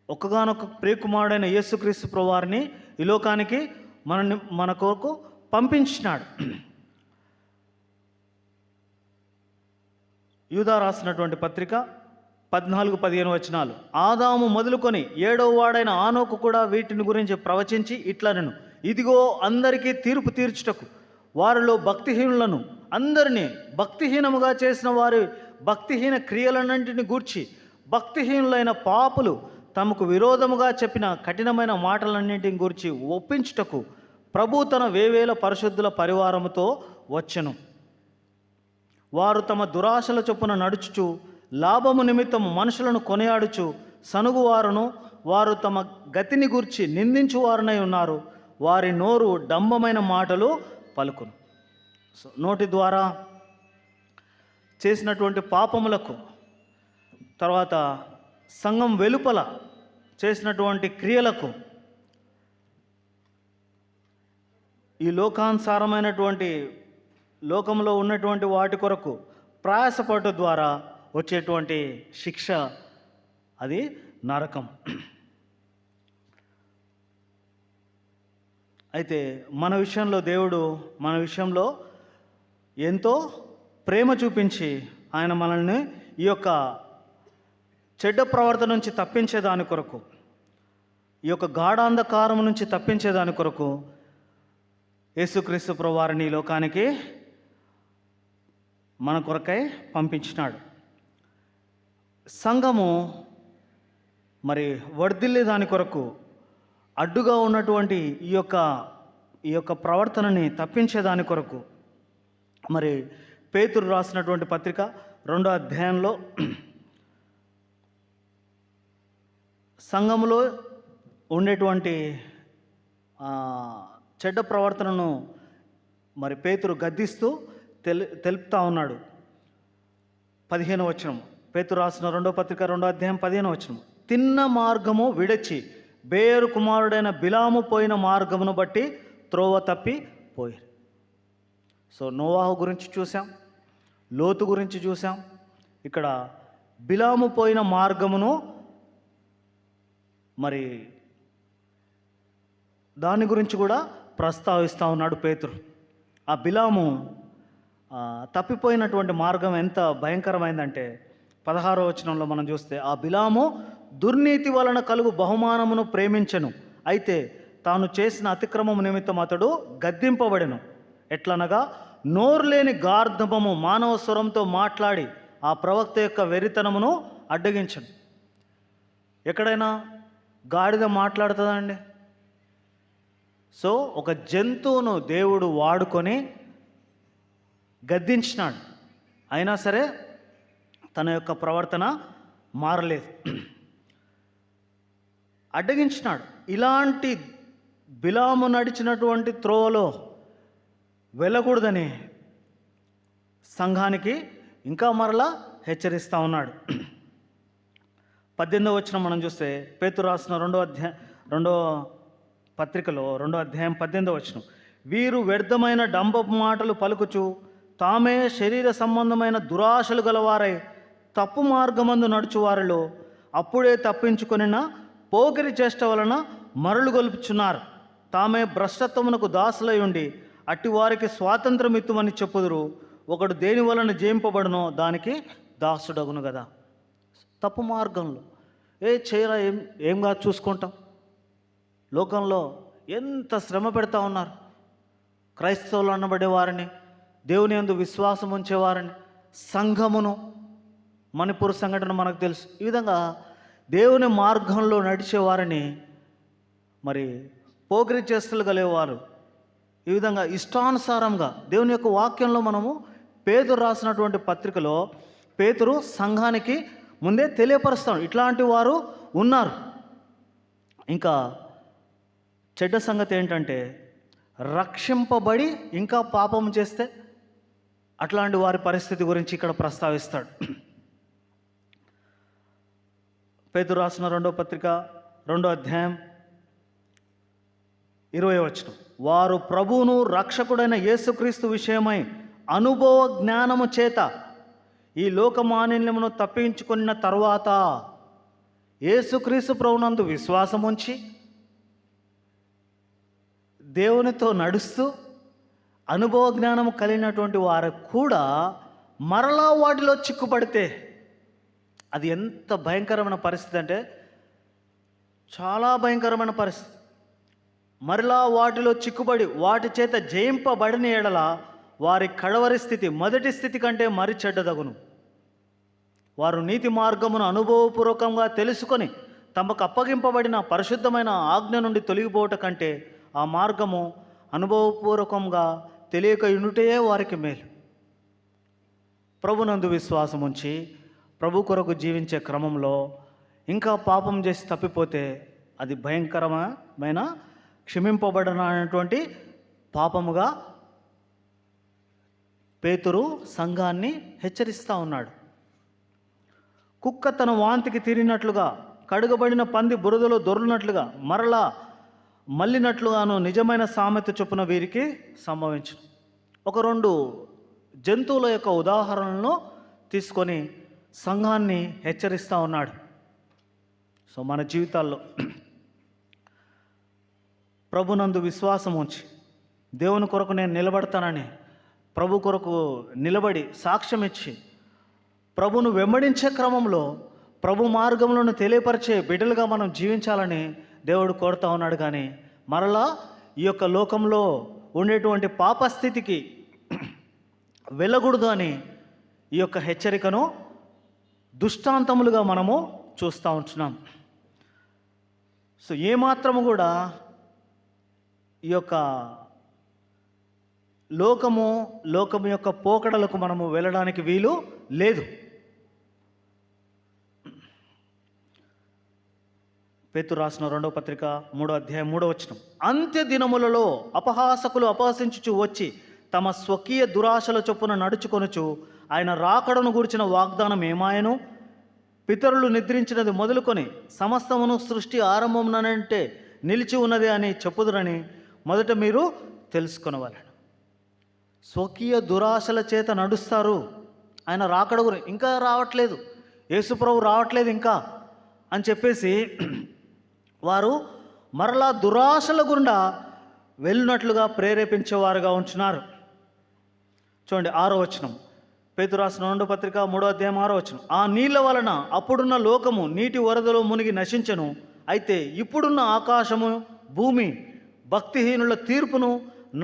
ఒక్కగానొక్క ప్రియకుమారుడైన యేసుక్రీస్తు ప్రభువారిని ఈ లోకానికి మన కొరకు పంపించినాడు. యూదా రాసినటువంటి పత్రిక 14-15 వచనాలు. ఆదాము మొదలుకొని 7వ వాడైన ఆనోకు కూడా వీటిని గురించి ప్రవచించి ఇట్లనెను, ఇదిగో అందరికీ తీర్పు తీర్చుటకు వారిలో భక్తిహీనులను అందరినీ భక్తిహీనముగా చేసిన వారి భక్తిహీన క్రియలన్నింటిని గూర్చి భక్తిహీనులైన పాపులు తమకు విరోధముగా చెప్పిన కఠినమైన మాటలన్నింటిని గూర్చి ఒప్పించుటకు ప్రభు తన వేవేల పరిశుద్ధుల పరివారముతో వచ్చెను. వారు తమ దురాశల చొప్పున నడుచుచు లాభము నిమిత్తము మనుషులను కొనియాడుచు సనుగువారును, వారు తమ గతిని గూర్చి నిందించువారునై ఉన్నారు. వారి నోరు డంబమైన మాటలు పలుకును. సో నోటి ద్వారా చేసినటువంటి పాపములకు, తర్వాత సంఘం వెలుపల చేసినటువంటి క్రియలకు, ఈ లోకానుసారమైనటువంటి లోకంలో ఉన్నటువంటి వాటి కొరకు ప్రయాసపడట ద్వారా వచ్చేటువంటి శిక్ష అది నరకం. అయితే దేవుడు మన విషయంలో ఎంతో ప్రేమ చూపించి ఆయన మనల్ని ఈ యొక్క చెడ్డ ప్రవర్తన నుంచి తప్పించేదాని కొరకు, ఈ యొక్క గాఢాంధకారం నుంచి తప్పించేదాని కొరకు యేసుక్రీస్తు ప్రభువారిని ఈ లోకానికి మన కొరకై పంపించినాడు. సంఘము మరి వర్ధిల్లే దాని కొరకు అడ్డుగా ఉన్నటువంటి ఈ యొక్క ప్రవర్తనని తప్పించేదాని కొరకు మరి పేతురు రాసినటువంటి పత్రిక 2వ అధ్యాయంలో సంఘములో ఉండేటువంటి చెడ్డ ప్రవర్తనను మరి పేతురు గద్దిస్తూ తెలుపుతా ఉన్నాడు. 15వ వచనం, పేతురు రాసిన 2వ పత్రిక 2వ అధ్యాయం 15వ వచనం. తిన్న మార్గము విడచి బేరు కుమారుడైన బిలాము పోయిన మార్గమును బట్టి త్రోవ తప్పి పోయారు. సో నోవాహు గురించి చూసాం, లోతు గురించి చూసాం. ఇక్కడ బిలాము పోయిన మార్గమును మరి దాని గురించి కూడా ప్రస్తావిస్తూ ఉన్నాడు పేతురు. ఆ బిలాము తప్పిపోయినటువంటి మార్గం ఎంత భయంకరమైందంటే 16వ వచనంలో మనం చూస్తే, ఆ బిలాము దుర్నీతి వలన కలుగు బహుమానమును ప్రేమించెను, అయితే తాను చేసిన అతిక్రమము నిమిత్తం అతడు గద్దింపబడెను. ఎట్లనగా నోరు లేని గార్ధబము మానవ స్వరంతో మాట్లాడి ఆ ప్రవక్త యొక్క వెరితనమును అడ్డగించను. ఎక్కడైనా గాడిద మాట్లాడుతుందా అండి? సో ఒక జంతువును దేవుడు వాడుకొని గద్దించినాడు, అయినా సరే తన యొక్క ప్రవర్తన మారలేదు, అడ్డగించినాడు. ఇలాంటి బిలాము నడిచినటువంటి త్రోవలో వెళ్ళకూడదని సంఘానికి ఇంకా మరలా హెచ్చరిస్తూ ఉన్నాడు. 18వ వచనం మనం చూస్తే, పేతురు రాసిన రెండో పత్రికలో 2వ అధ్యాయం 18వ వచనం, వీరు వ్యర్థమైన డంబపు మాటలు పలుకుచు తామే శరీర సంబంధమైన దురాశలు గలవారై తప్పు మార్గమందు నడుచువారిలో అప్పుడే తప్పించుకొనిన పోకిరి చేష్ట వలన మరలు గొలుపుచున్నారు. తామే భ్రష్టత్వమునకు దాసులై ఉండి అట్టి వారికి స్వాతంత్రం ఇత్తుమని చెప్పుదురు. ఒకడు దేని వలన జయింపబడునో దానికి దాసుడగును కదా. తప్పు మార్గంలో చేయరా, ఏంగా చూసుకుంటాం. లోకంలో ఎంత శ్రమ పెడతా ఉన్నారు క్రైస్తవులు అనబడే వారిని, దేవుని యందు విశ్వాసం ఉంచేవారిని, సంఘమును. మణిపూర్ సంఘటన మనకు తెలుసు. ఈ విధంగా దేవుని మార్గంలో నడిచేవారిని మరి పోకిరి చేష్టలు కలిగేవారు ఈ విధంగా ఇష్టానుసారంగా దేవుని యొక్క వాక్యంలో మనము పేతురు రాసినటువంటి పత్రికలో పేతురు సంఘానికి ముందే తెలియపరుస్తాడు, ఇట్లాంటి వారు ఉన్నారు. ఇంకా చెడ్డ సంగతి ఏంటంటే, రక్షింపబడి ఇంకా పాపం చేస్తే అట్లాంటి వారి పరిస్థితి గురించి ఇక్కడ ప్రస్తావిస్తాడు. పేతురు రాసిన 2వ పత్రిక 2వ అధ్యాయం 20వ వచనం, వారు ప్రభువును రక్షకుడైన యేసుక్రీస్తు విషయమై అనుభవ జ్ఞానము చేత ఈ లోకమాలిన్యమును తప్పించుకున్న తరువాత యేసుక్రీస్తు ప్రభునందు విశ్వాసం ఉంచి దేవునితో నడుస్తూ అనుభవ జ్ఞానము కలిగినటువంటి వారు కూడా మరలా వాటిలో చిక్కుపడితే అది ఎంత భయంకరమైన పరిస్థితి అంటే చాలా భయంకరమైన పరిస్థితి. మరలా వాటిలో చిక్కుబడి వాటి చేత జయింపబడిన ఎడల వారి కడవరి స్థితి మొదటి స్థితి కంటే మరి చెడ్డదగును. వారు నీతి మార్గమును అనుభవపూర్వకంగా తెలుసుకొని తమకు అప్పగింపబడిన పరిశుద్ధమైన ఆజ్ఞ నుండి తొలగిపోవట కంటే ఆ మార్గము అనుభవపూర్వకంగా తెలియక యునుటే వారికి మేలు. ప్రభునందు విశ్వాసం ఉంచి ప్రభు కొరకు జీవించే క్రమంలో ఇంకా పాపం చేసి తప్పిపోతే అది భయంకరమైన క్షమింపబడినటువంటి పాపముగా పేతురు సంఘాన్ని హెచ్చరిస్తూ ఉన్నాడు. కుక్క తన వాంతికి తీరినట్లుగా, కడుగబడిన పంది బురదలో దొర్లినట్లుగా, మరలా మళ్ళినట్లుగాను నిజమైన సామెత చొప్పున వీరికి సంభవించును. ఒక 2 జంతువుల యొక్క ఉదాహరణలను తీసుకొని సంఘాన్ని హెచ్చరిస్తూ ఉన్నాడు. సో మన జీవితాల్లో ప్రభునందు విశ్వాసం ఉంచి దేవుని కొరకు నేను నిలబడతానని ప్రభు కొరకు నిలబడి సాక్ష్యం ఇచ్చి ప్రభును వెంబడించే క్రమంలో ప్రభు మార్గంలోను తెలియపరిచే బిడ్డలుగా మనం జీవించాలని దేవుడు కోరుతా ఉన్నాడు. కానీ మరలా ఈ యొక్క లోకంలో ఉండేటువంటి పాపస్థితికి వెళ్ళకూడదు అని ఈ యొక్క హెచ్చరికను దుష్టాంతములుగా మనము చూస్తూ ఉంటున్నాం. సో ఏమాత్రము కూడా ఈ యొక్క లోకము యొక్క పోకడలకు మనము వెళ్ళడానికి వీలు లేదు. పేతురు రాసిన 2వ పత్రిక 3వ అధ్యాయం 3వ వచనం, అంత్య దినములలో అపహాసకులు అపహసించుచు వచ్చి తమ స్వకీయ దురాశల చొప్పున నడుచుకొనుచు ఆయన రాకడను గురించిన వాగ్దానం ఏమాయను, పితరులు నిద్రించినది మొదలుకొని సమస్తమును సృష్టి ఆరంభమునంటే నిలిచి ఉన్నది అని చెప్పుదురని మొదట మీరు తెలుసుకొనవలెను. స్వకీయ దురాశల చేత నడుస్తారు. ఆయన రాకడ గురించి ఇంకా రావట్లేదు, యేసుప్రభు రావట్లేదు ఇంకా అని చెప్పేసి వారు మరలా దురాశల గుండా వెళ్ళినట్లుగా ప్రేరేపించేవారుగా ఉంటున్నారు. చూడండి 6వ వచనం, పేతురు రాసిన 2వ పత్రిక 3వ అధ్యాయం 6వ వచనం. ఆ నీళ్ల వలన అప్పుడున్న లోకము నీటి వరదలో మునిగి నశించెను. అయితే ఇప్పుడున్న ఆకాశము భూమి భక్తిహీనుల తీర్పును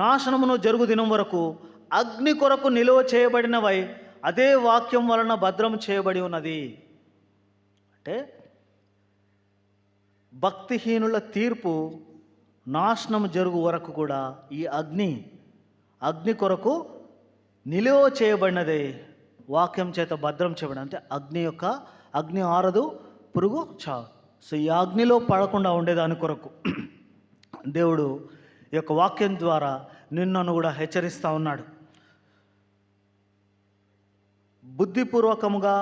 నాశనమును జరుగు దినం వరకు అగ్ని కొరకు నిలువ చేయబడినవై అదే వాక్యం వలన భద్రం చేయబడి ఉన్నది. అంటే భక్తిహీనుల తీర్పు నాశనం జరుగు వరకు కూడా ఈ అగ్ని కొరకు నిలువ చేయబడినదే వాక్యం చేత భద్రం చేయబడి. అంటే అగ్ని ఆరదు, పురుగు చావు. సో ఈ అగ్నిలో పడకుండా ఉండేదాని కొరకు దేవుడు ఈ యొక్క వాక్యం ద్వారా నిన్నను కూడా హెచ్చరిస్తూ ఉన్నాడు. బుద్ధిపూర్వకముగా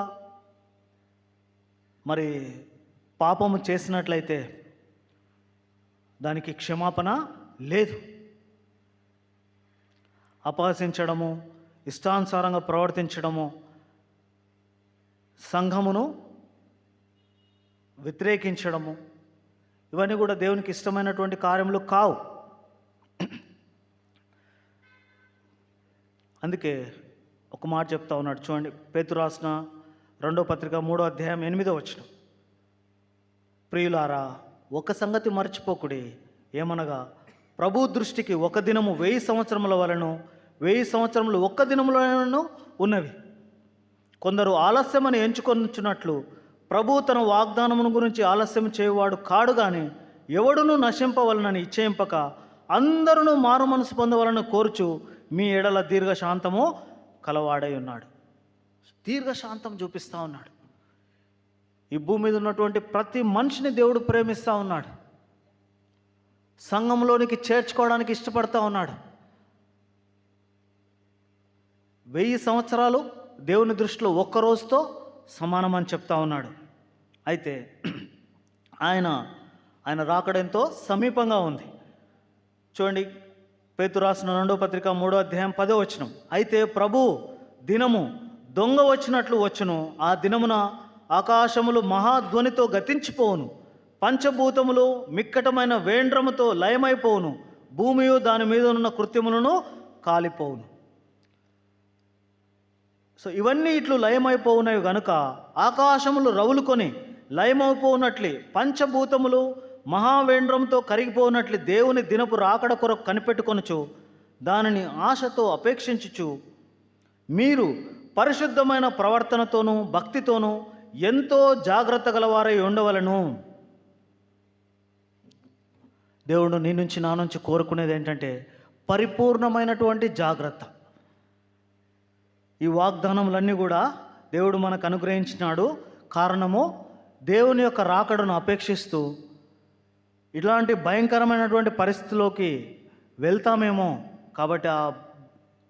మరి పాపము చేసినట్లయితే దానికి క్షమాపణ లేదు. అపహసించడము, ఇష్టానుసారంగా ప్రవర్తించడము, సంఘమును వ్యతిరేకించడము, ఇవన్నీ కూడా దేవునికి ఇష్టమైనటువంటి కార్యములు కావు. అందుకే ఒక మాట చెప్తా ఉన్నాడు చూడండి, పేతురు రాసిన 2వ పత్రిక 3వ అధ్యాయం 8వ వచనం. ప్రియులారా, ఒక సంగతి మర్చిపోకుడి, ఏమనగా ప్రభు దృష్టికి ఒక దినము 1000 సంవత్సరముల వలన 1000 సంవత్సరములు ఒక్క దినములను ఉన్నవి. కొందరు ఆలస్యమని ఎంచుకొనుచున్నట్లు ప్రభు తన వాగ్దానమును గురించి ఆలస్యం చేయువాడు కాడు, కానీ ఎవడును నశింపవలనని ఇచ్చేయింపక అందరూ మారు మనసు పొందవలన కోరుచు మీ ఎడల దీర్ఘశాంతము కలవాడై ఉన్నాడు. దీర్ఘశాంతం చూపిస్తూ ఉన్నాడు. ఈ భూమి మీద ఉన్నటువంటి ప్రతి మనిషిని దేవుడు ప్రేమిస్తూ ఉన్నాడు. సంఘంలోనికి చేర్చుకోవడానికి ఇష్టపడతా ఉన్నాడు. 1000 సంవత్సరాలు దేవుని దృష్టిలో ఒక్క రోజుతో సమానమని చెప్తా ఉన్నాడు. అయితే ఆయన రాకడెంతో సమీపంగా ఉంది. చూడండి, పేతురు రాసిన 2వ పత్రిక 3వ అధ్యాయం 10వ వచనం. అయితే ప్రభు దినము దొంగ వచ్చినట్లు వచ్చును. ఆ దినమున ఆకాశములు మహాధ్వనితో గతించిపోవును, పంచభూతములు మిక్కటమైన వేండ్రముతో లయమైపోవును, భూమియు దాని మీద ఉన్న కృత్యములను కాలిపోవును. సో ఇవన్నీ ఇట్లు లయమైపోవునవి గనుక ఆకాశములు రవులుకొని లయమైపోవునట్లి పంచభూతములు మహావేంద్రంతో కరిగిపోవునట్లు దేవుని దినపు రాకడ కొరకు కనిపెట్టుకొనుచు దానిని ఆశతో అపేక్షించుచు మీరు పరిశుద్ధమైన ప్రవర్తనతోనూ భక్తితోనూ ఎంతో జాగ్రత్త గలవారై ఉండవలను. దేవుడు నీ నుంచి నా నుంచి కోరుకునేది ఏంటంటే పరిపూర్ణమైనటువంటి జాగ్రత్త. ఈ వాగ్దానములన్నీ కూడా దేవుడు మనకు అనుగ్రహించినాడు. కారణము దేవుని యొక్క రాకడను అపేక్షిస్తూ ఇలాంటి భయంకరమైనటువంటి పరిస్థితిలోకి వెళ్తామేమో కాబట్టి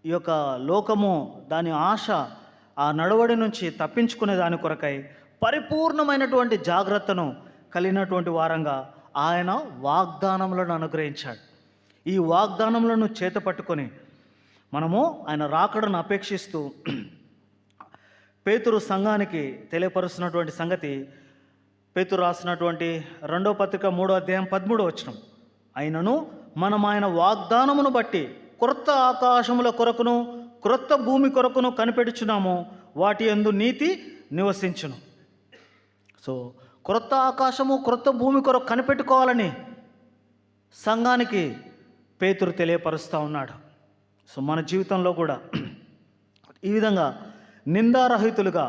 ఈ యొక్క లోకము దాని ఆశ ఆ నడవడి నుంచి తప్పించుకునే దాని కొరకై పరిపూర్ణమైనటువంటి జాగ్రత్తను కలిగినటువంటి వారంగా ఆయన వాగ్దానములను అనుగ్రహించాడు. ఈ వాగ్దానములను చేత పట్టుకొని మనము ఆయన రాకడను అపేక్షిస్తూ పేతురు సంఘానికి తెలియపరుస్తున్నటువంటి సంగతి పేతురు రాసినటువంటి 2వ పత్రిక 3వ అధ్యాయం 13వ వచనం. అయినను మనం ఆయన వాగ్దానమును బట్టి క్రొత్త ఆకాశముల కొరకును క్రొత్త భూమి కొరకును కనిపెట్టుచున్నాము, వాటి యందు నీతి నివసించును. సో క్రొత్త ఆకాశము క్రొత్త భూమి కొరకు కనిపెట్టుకోవాలని సంఘానికి పేతురు తెలియపరుస్తూ ఉన్నాడు. సో మన జీవితంలో కూడా ఈ విధంగా నిందారహితులుగా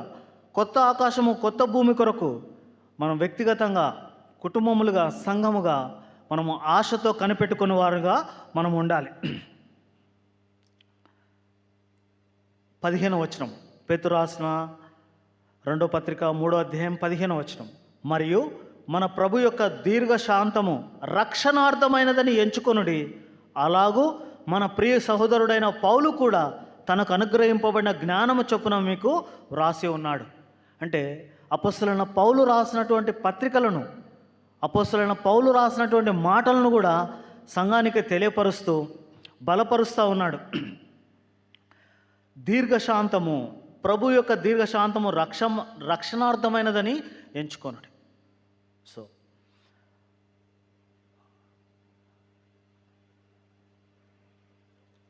కొత్త ఆకాశము కొత్త భూమి కొరకు మనం వ్యక్తిగతంగా, కుటుంబములుగా, సంఘముగా మనము ఆశతో కనిపెట్టుకునే వారుగా మనం ఉండాలి. 15వ వచనం, పేతురు రాసిన 2వ పత్రిక 3వ అధ్యాయం 15వ వచనం. మరియు మన ప్రభు యొక్క దీర్ఘశాంతము రక్షణార్థమైనదని ఎంచుకొనుడి, అలాగూ మన ప్రియ సహోదరుడైన పౌలు కూడా తనకు అనుగ్రహింపబడిన జ్ఞానము చొప్పున మీకు వ్రాసి ఉన్నాడు. అంటే అపొస్తలుడైన పౌలు రాసినటువంటి పత్రికలను, అపొస్తలుడైన పౌలు రాసినటువంటి మాటలను కూడా సంఘానికి తెలియపరుస్తూ బలపరుస్తూ ఉన్నాడు. దీర్ఘశాంతము, ప్రభు యొక్క దీర్ఘశాంతము రక్షణార్థమైనదని ఎంచుకొనుడి. సో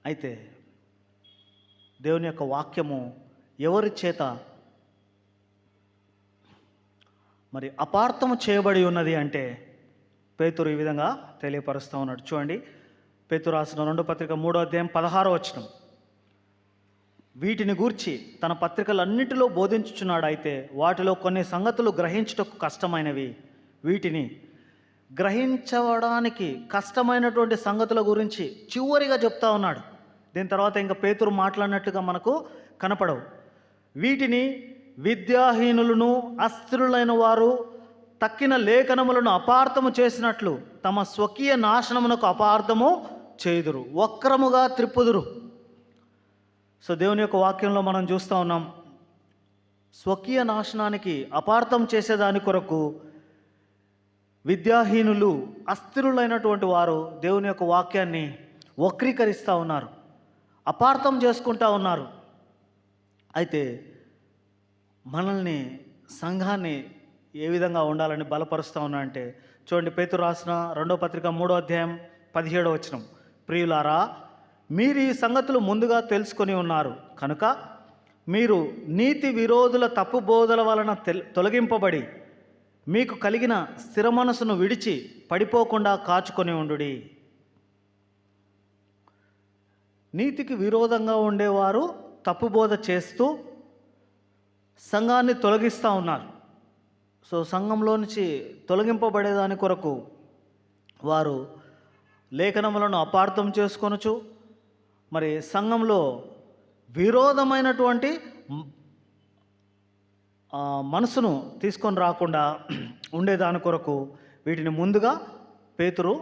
అయితే దేవుని యొక్క వాక్యము ఎవరి చేత మరి అపార్థము చేయబడి ఉన్నది అంటే పేతురు ఈ విధంగా తెలియపరుస్తూ ఉన్నాడు. చూడండి, పేతురు రాసిన 2వ పత్రిక 3వ అధ్యాయం 16వ వచనం. వీటిని గూర్చి తన పత్రికలన్నిటిలో బోధించుచున్నాడు. అయితే వాటిలో కొన్ని సంగతులు గ్రహించుటకు కష్టమైనవి. వీటిని గ్రహించడానికి కష్టమైనటువంటి సంగతుల గురించి చివరిగా చెప్తా ఉన్నాడు. దీని తర్వాత ఇంకా పేతురు మాట్లాడినట్టుగా మనకు కనపడవు. వీటిని విద్యాహీనులను అస్థిరులైన వారు తక్కిన లేఖనములను అపార్థము చేసినట్లు తమ స్వకీయ నాశనమునకు అపార్థము చేయుదురు, వక్రముగా త్రిప్పుదురు. సో దేవుని యొక్క వాక్యంలో మనం చూస్తూ ఉన్నాం, స్వకీయ నాశనానికి అపార్థం చేసేదాని కొరకు విద్యాహీనులు అస్థిరులైనటువంటి వారు దేవుని యొక్క వాక్యాన్ని వక్రీకరిస్తూ ఉన్నారు, అపార్థం చేసుకుంటూ ఉన్నారు. అయితే మనల్ని సంఘాన్ని ఏ విధంగా ఉండాలని బలపరుస్తూ ఉన్నా అంటే చూడండి, పేతురు రాసిన 2వ పత్రిక 3వ అధ్యాయం 17వ వచనం. ప్రియులారా, మీరు ఈ సంగతులు ముందుగా తెలుసుకొని ఉన్నారు కనుక మీరు నీతి విరోధుల తప్పు బోధల వలన తొలగింపబడి మీకు కలిగిన స్థిర మనసును విడిచి పడిపోకుండా కాచుకొని ఉండుడి. నీతికి విరోధంగా ఉండేవారు తప్పు బోధ చేస్తూ సంఘాన్ని తొలగిస్తూ ఉన్నారు. సో సంఘంలో నుంచి తొలగింపబడేదాని కొరకు వారు లేఖనములను అపార్థం చేసుకొనొచ్చు, మరి సంఘంలో విరోధమైనటువంటి మనసును తీసుకొని రాకుండా ఉండేదాని కొరకు వీటిని ముందుగా పేతురు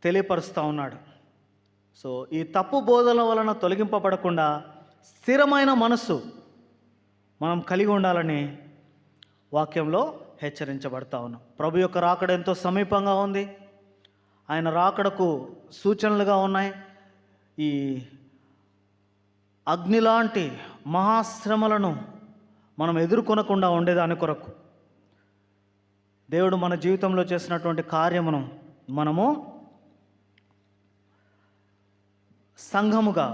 తెలియపరుస్తూ ఉన్నాడు. సో ఈ తప్పు బోధల వలన తొలగింపబడకుండా స్థిరమైన మనస్సు మనం కలిగి ఉండాలని వాక్యంలో హెచ్చరించబడతా ఉన్నాం. ప్రభు యొక్క రాకడ ఎంతో సమీపంగా ఉంది. ఆయన రాకడకు సూచనలుగా ఉన్నాయి. ఈ అగ్నిలాంటి మహాశ్రమలను మనం ఎదుర్కొనకుండా ఉండేదాని కొరకు దేవుడు మన జీవితంలో చేసినటువంటి కార్యమును మనము సంఘముగా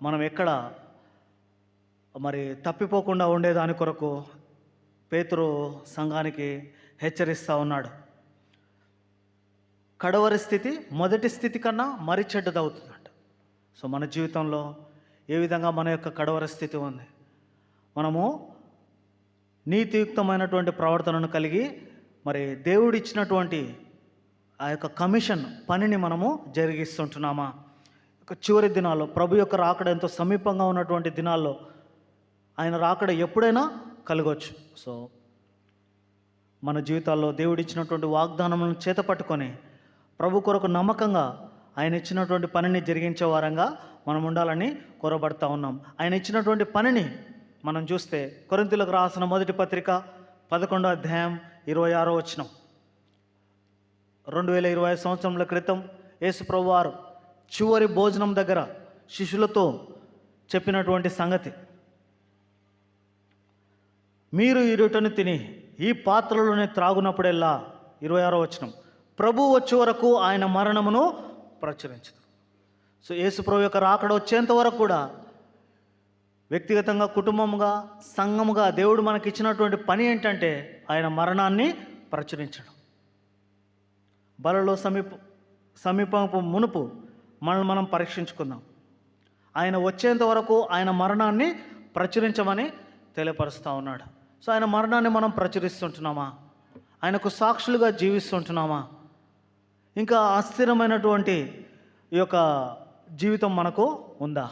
మనం ఎక్కడ మరి తప్పిపోకుండా ఉండేదాని కొరకు పేతురు సంఘానికి హెచ్చరిస్తూ ఉన్నాడు. కడవరి స్థితి మొదటి స్థితి కన్నా మరి చెడ్డదవుతుందంట. సో మన జీవితంలో ఏ విధంగా మన యొక్క కడవరి స్థితి ఉంది? మనము నీతియుక్తమైనటువంటి ప్రవర్తనను కలిగి మరి దేవుడు ఇచ్చినటువంటి ఆ యొక్క కమిషన్ పనిని మనము జరిగిస్తుంటున్నామా? చివరి దినాల్లో ప్రభు యొక్క రాకడ ఎంతో సమీపంగా ఉన్నటువంటి దినాల్లో ఆయన రాకడ ఎప్పుడైనా కలగవచ్చు. సో మన జీవితాల్లో దేవుడు ఇచ్చినటువంటి వాగ్దానములను చేతపట్టుకొని ప్రభు కొరకు నమ్మకంగా ఆయన ఇచ్చినటువంటి పనిని జరిగించే వారంగా మనం ఉండాలని కోరబడతా ఉన్నాం. ఆయన ఇచ్చినటువంటి పనిని మనం చూస్తే కొరింథీయులకు రాసిన మొదటి పత్రిక 11వ అధ్యాయం 26వ వచనం. 2020 సంవత్సరముల క్రితం యేసు ప్రభు వారు చివరి భోజనం దగ్గర శిష్యులతో చెప్పినటువంటి సంగతి, మీరు ఈ రొట్టెను తిని ఈ పాత్రలోనే త్రాగునప్పుడెల్లా 26వ వచనం, ప్రభు వచ్చే వరకు ఆయన మరణమును ప్రచురించదు. సో యేసు ప్రభు యొక్క రాకడ వచ్చేంత వరకు కూడా వ్యక్తిగతంగా, కుటుంబముగా, సంఘముగా దేవుడు మనకి ఇచ్చినటువంటి పని ఏంటంటే ఆయన మరణాన్ని ప్రచురించడం. బలలో సమీపపు మునుపు మనల్ని మనం పరీక్షించుకుందాం. ఆయన వచ్చేంత వరకు ఆయన మరణాన్ని ప్రచురించమని తెలియపరుస్తూ ఉన్నాడు. సో ఆయన మరణాన్ని మనం ప్రచురిస్తుంటున్నామా? ఆయనకు సాక్షులుగా జీవిస్తుంటున్నామా? ఇంకా అస్థిరమైనటువంటి ఈ యొక్క జీవితం మనకు ఉందా?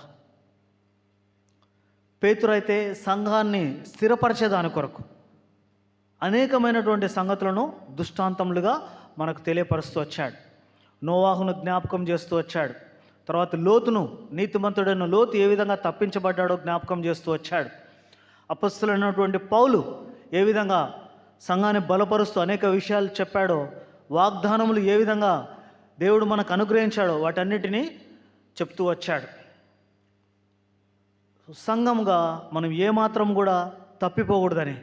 పేతురు అయితే సంఘాన్ని స్థిరపరిచేదాని కొరకు అనేకమైనటువంటి సంగతులను దృష్టాంతములుగా మనకు తెలియపరుస్తూ వచ్చాడు. నోవాహును జ్ఞాపకం చేస్తూ వచ్చాడు. తర్వాత లోతును, నీతిమంతుడైన లోతు ఏ విధంగా తప్పించబడ్డాడో జ్ఞాపకం చేస్తూ వచ్చాడు. అపొస్తలుడైనటువంటి పౌలు ఏ విధంగా సంఘాన్ని బలపరుస్తూ అనేక విషయాలు చెప్పాడో, వాగ్దానములు ఏ విధంగా దేవుడు మనకు అనుగ్రహించాడో వాటన్నిటినీ చెప్తూ వచ్చాడు. సంఘంగా మనం ఏమాత్రం కూడా తప్పిపోకూడదని,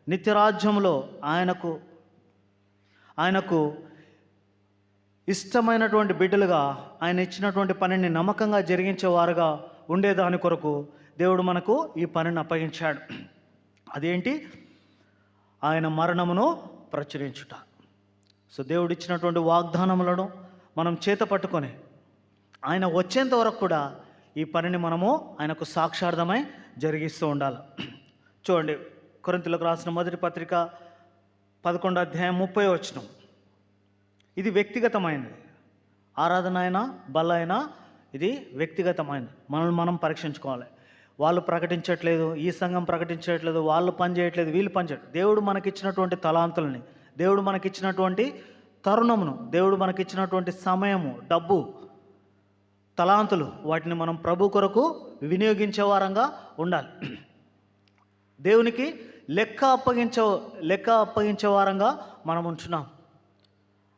నిత్యరాజ్యంలో ఆయనకు ఇష్టమైనటువంటి బిడ్డలుగా ఆయన ఇచ్చినటువంటి పనిని నమ్మకంగా జరిగించేవారుగా ఉండేదాని కొరకు దేవుడు మనకు ఈ పనిని అప్పగించాడు. అదేంటి? ఆయన మరణమును ప్రచురించుట. సో దేవుడు ఇచ్చినటువంటి వాగ్దానములను మనం చేత పట్టుకొని ఆయన వచ్చేంత వరకు కూడా ఈ పనిని మనము ఆయనకు సాక్షార్థమై జరిగిస్తూ ఉండాలి. చూడండి, కొరింథీయులకు రాసిన మొదటి పత్రిక 11వ అధ్యాయం 30వ వచనం. ఇది వ్యక్తిగతమైనది. ఆరాధన అయినా బల్ల అయినా ఇది వ్యక్తిగతమైనది. మనల్ని మనం పరీక్షించుకోవాలి. వాళ్ళు ప్రకటించట్లేదు, ఈ సంఘం ప్రకటించట్లేదు, వాళ్ళు పని చేయట్లేదు, వీళ్ళు పని చేయట్లేదు. దేవుడు మనకిచ్చినటువంటి తలాంతులని, దేవుడు మనకిచ్చినటువంటి తరుణమును, దేవుడు మనకిచ్చినటువంటి సమయము, డబ్బు, తలాంతులు, వాటిని మనం ప్రభు కొరకు వినియోగించే వారంగా ఉండాలి. దేవునికి లెక్క అప్పగించే వారంగా మనం ఉంటున్నాం.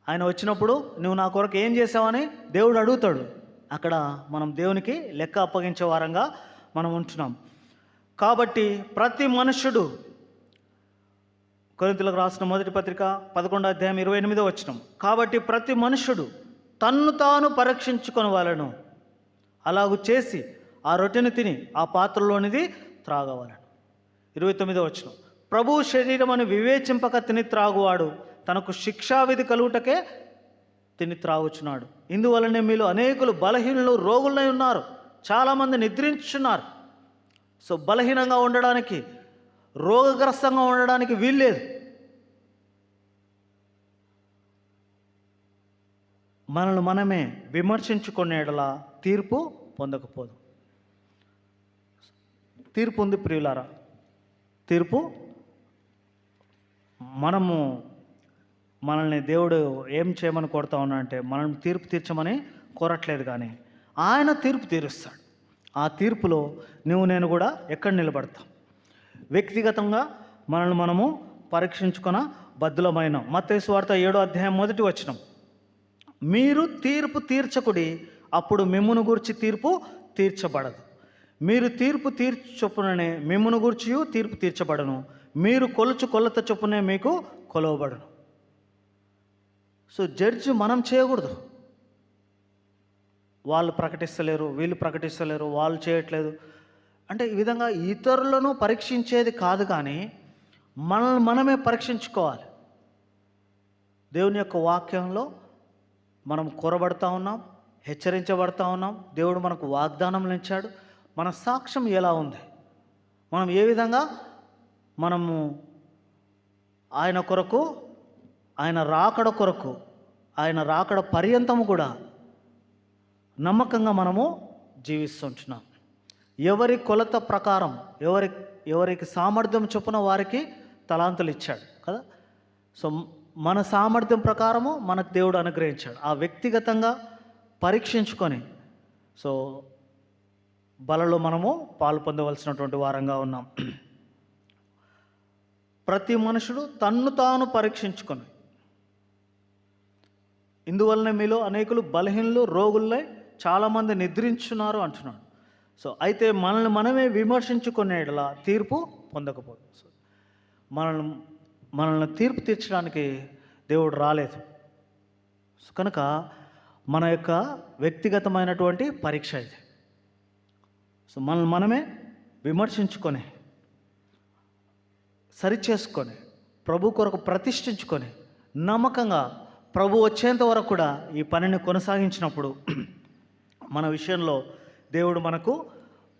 ఆయన వచ్చినప్పుడు నువ్వు నా కొరకు ఏం చేసావని దేవుడు అడుగుతాడు. అక్కడ మనం దేవునికి లెక్క అప్పగించే వారంగా మనం ఉంటున్నాం. కాబట్టి ప్రతి మనుష్యుడు, కొరింథీయులకు రాసిన మొదటి పత్రిక 11వ అధ్యాయం 28వ వచనం, కాబట్టి ప్రతి మనుష్యుడు తన్ను తాను పరీక్షించుకొనవలెను, అలాగు చేసి ఆ రొట్టెను తిని ఆ పాత్రలోనిది త్రాగవలెను. 29వ వచనం, ప్రభువు శరీరమని వివేచింపక తిని త్రాగువాడు తనకు శిక్షావిధి కలుగుటకే తిని త్రాగుచున్నాడు. ఇందువలనే మీలో అనేకులు బలహీనులు, రోగులై ఉన్నారు, చాలామంది నిద్రించున్నారు. సో బలహీనంగా ఉండడానికి, రోగగ్రస్తంగా ఉండడానికి వీల్లేదు. మనల్ని మనమే విమర్శించుకునేలా తీర్పు పొందకపోదు. తీర్పు ఉంది ప్రియులారా. తీర్పు మనల్ని దేవుడు ఏం చేయమని కోరుతా ఉన్నా అంటే, మనల్ని తీర్పు తీర్చమని కోరట్లేదు, కానీ ఆయన తీర్పు తీరుస్తాడు. ఆ తీర్పులో నువ్వు నేను కూడా ఎక్కడ నిలబడతాం? వ్యక్తిగతంగా మనల్ని మనము పరీక్షించుకున్న బద్దులమైన. మత్తయి సువార్త 7వ అధ్యాయం 1వ వచనం, మీరు తీర్పు తీర్చకుడి, అప్పుడు మిమ్మును గూర్చి తీర్పు తీర్చబడదు. మీరు తీర్పు తీర్చొప్పుననే మిమ్మును గూర్చి తీర్పు తీర్చబడను, మీరు కొలుచు కొలత చొప్పునే మీకు కొలవబడను. సో జడ్జి మనం చేయకూడదు. వాళ్ళు ప్రకటిస్తలేరు, వీళ్ళు ప్రకటిస్తలేరు, వాళ్ళు చేయట్లేదు అంటే ఈ విధంగా ఇతరులను పరీక్షించేది కాదు, కానీ మనల్ని మనమే పరీక్షించుకోవాలి. దేవుని యొక్క వాక్యంలో మనం కోరబడతా ఉన్నాం, హెచ్చరించబడతా ఉన్నాం. దేవుడు మనకు వాగ్దానం ఇచ్చాడు. మన సాక్ష్యం ఎలా ఉంది? మనం ఏ విధంగా మనము ఆయన కొరకు, ఆయన రాకడ కొరకు, ఆయన రాకడ పర్యంతము కూడా నమ్మకంగా మనము జీవిస్తుంటున్నాం. ఎవరి కొలత ప్రకారం, ఎవరికి సామర్థ్యం చొప్పున వారికి తలాంతులు ఇచ్చాడు కదా. సో మన సామర్థ్యం ప్రకారము మనకు దేవుడు అనుగ్రహించాడు. ఆ వ్యక్తిగతంగా పరీక్షించుకొని సో బలలో మనము పాలు పొందవలసినటువంటి వారంగా ఉన్నాం. ప్రతి మనుషుడు తన్ను తాను పరీక్షించుకొని, ఇందువలన మీలో అనేకులు బలహీనులు, రోగులై చాలామంది నిద్రించున్నారు అంటున్నాడు. సో అయితే మనల్ని మనమే విమర్శించుకునేలా తీర్పు పొందకపోదు. సో మనల్ని తీర్పు తీర్చడానికి దేవుడు రాలేదు. కనుక మన యొక్క వ్యక్తిగతమైనటువంటి పరీక్ష ఇది. సో మనల్ని మనమే విమర్శించుకొని, సరిచేసుకొని, ప్రభు కొరకు ప్రతిష్ఠించుకొని, నమ్మకంగా ప్రభు వచ్చేంత వరకు కూడా ఈ పనిని కొనసాగించినప్పుడు మన విషయంలో దేవుడు మనకు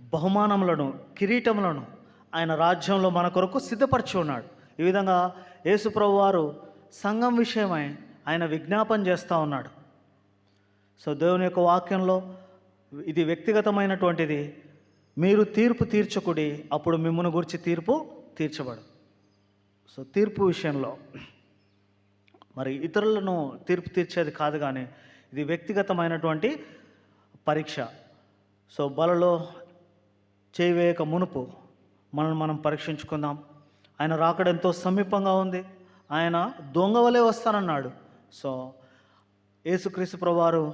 బహుమానములను, కిరీటములను ఆయన రాజ్యంలో మన కొరకు సిద్ధపరిచి ఉన్నాడు. ఈ విధంగా యేసు ప్రభు వారు సంఘం విషయమై ఆయన విజ్ఞాపన చేస్తూ ఉన్నాడు. సో దేవుని యొక్క వాక్యంలో ఇది వ్యక్తిగతమైనటువంటిది. మీరు తీర్పు తీర్చకుడి, అప్పుడు మిమ్మును గురించి తీర్పు తీర్చబడు. సో తీర్పు విషయంలో మరి ఇతరులను తీర్పు తీర్చేది కాదు, కానీ ఇది వ్యక్తిగతమైనటువంటి పరీక్ష. సో బలలో చేయవేయక మునుపు మనల్ని మనం పరీక్షించుకుందాం. ఆయన రాకడ ఎంతో సమీపంగా ఉంది. ఆయన దొంగ వలె వస్తానన్నాడు. సో యేసుక్రీస్తు ప్రభువారు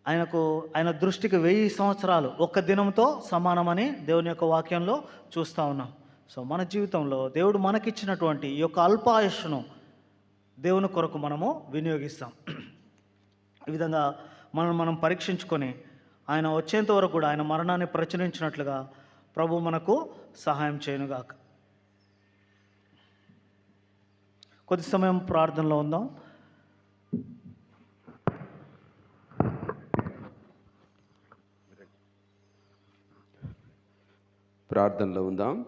ఆయన దృష్టికి 1000 సంవత్సరాలు ఒక్క దినంతో సమానమని దేవుని యొక్క వాక్యంలో చూస్తూ ఉన్నాం. సో మన జీవితంలో దేవుడు మనకిచ్చినటువంటి ఈ యొక్క అల్పాయుష్ను దేవుని కొరకు మనము వినియోగిస్తాం. ఈ విధంగా మనం పరీక్షించుకొని ఆయన వచ్చేంత వరకు కూడా ఆయన మరణాన్ని ప్రచురించినట్లుగా ప్రభు మనకు సహాయం చేయనుగాక. కొద్ది సమయం ప్రార్థనలో ఉందాం. ప్రార్థనలో ఉందాం.